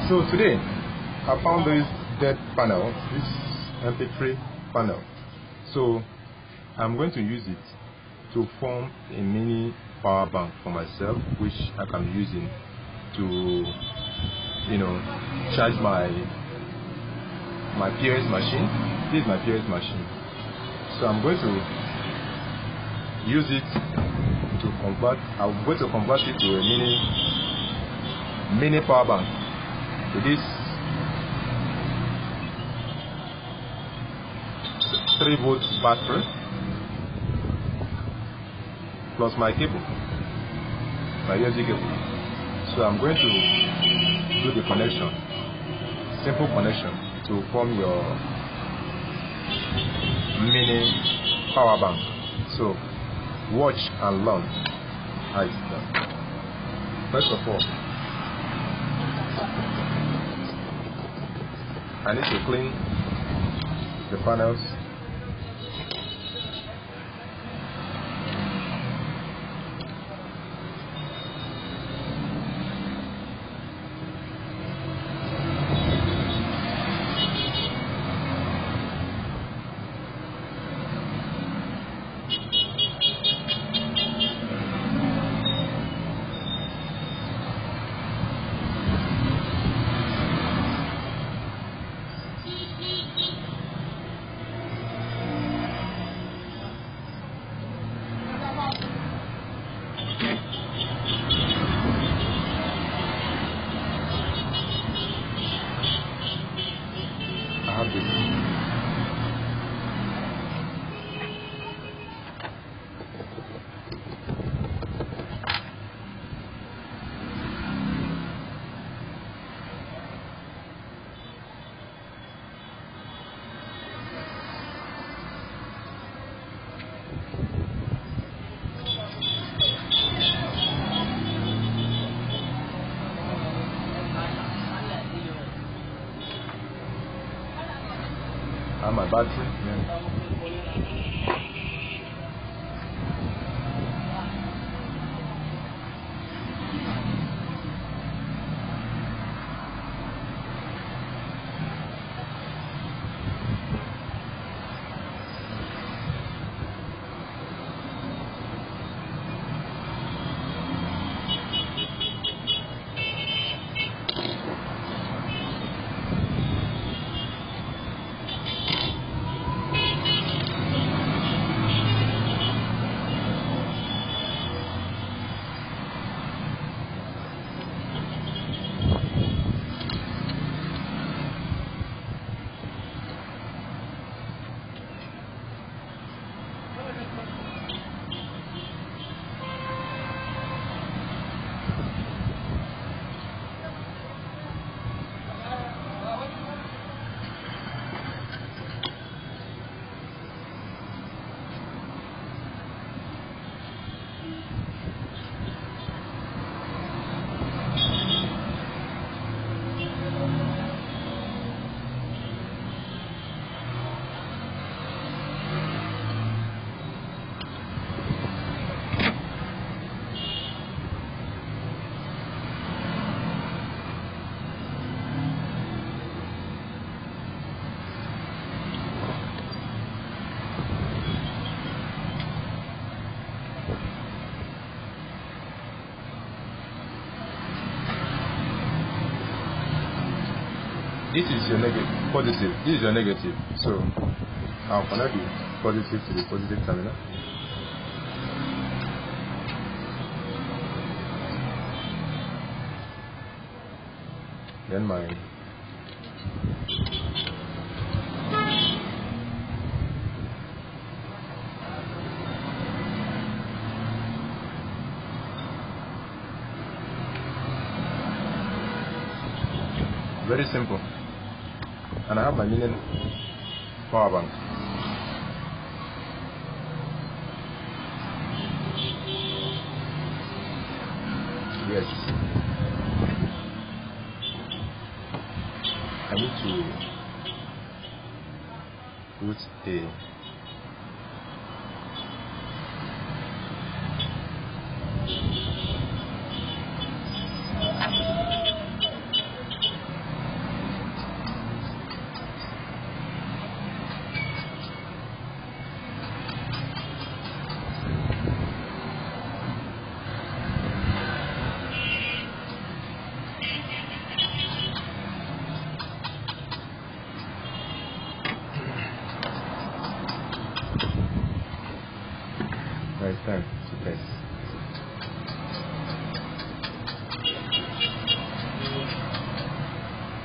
So today I found this dead panel, this MP3 panel. So I'm going to use it to form a mini power bank for myself, which I can be using to, charge my POS machine. This is my POS machine. So I'm going to use it to convert. I'm going to convert it to a mini power bank with this 3-volt battery plus my cable, my USB cable. So I'm going to do the connection, simple connection, to form your mini power bank. So watch and learn how it's done. First of all, I need to clean the panels. I have this. I have my battery. Yeah. This is your positive. This is your negative. So I'll connect the positive to the positive terminal. Then my very simple. And I have my mini power bank. Yes. I need to put a time to test.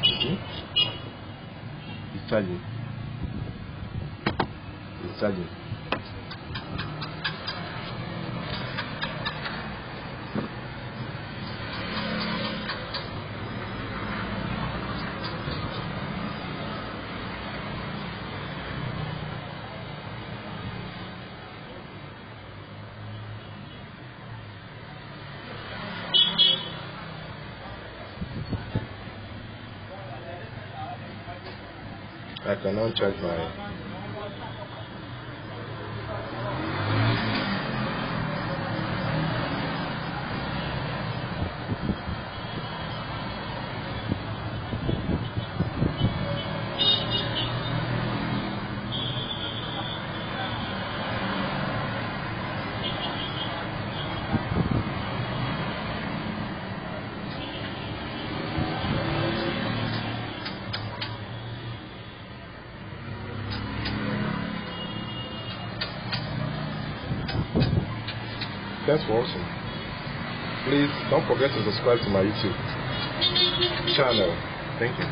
See? It's charging. It's charging. I cannot charge my Thanks for watching. Please don't forget to subscribe to my YouTube channel. Thank you.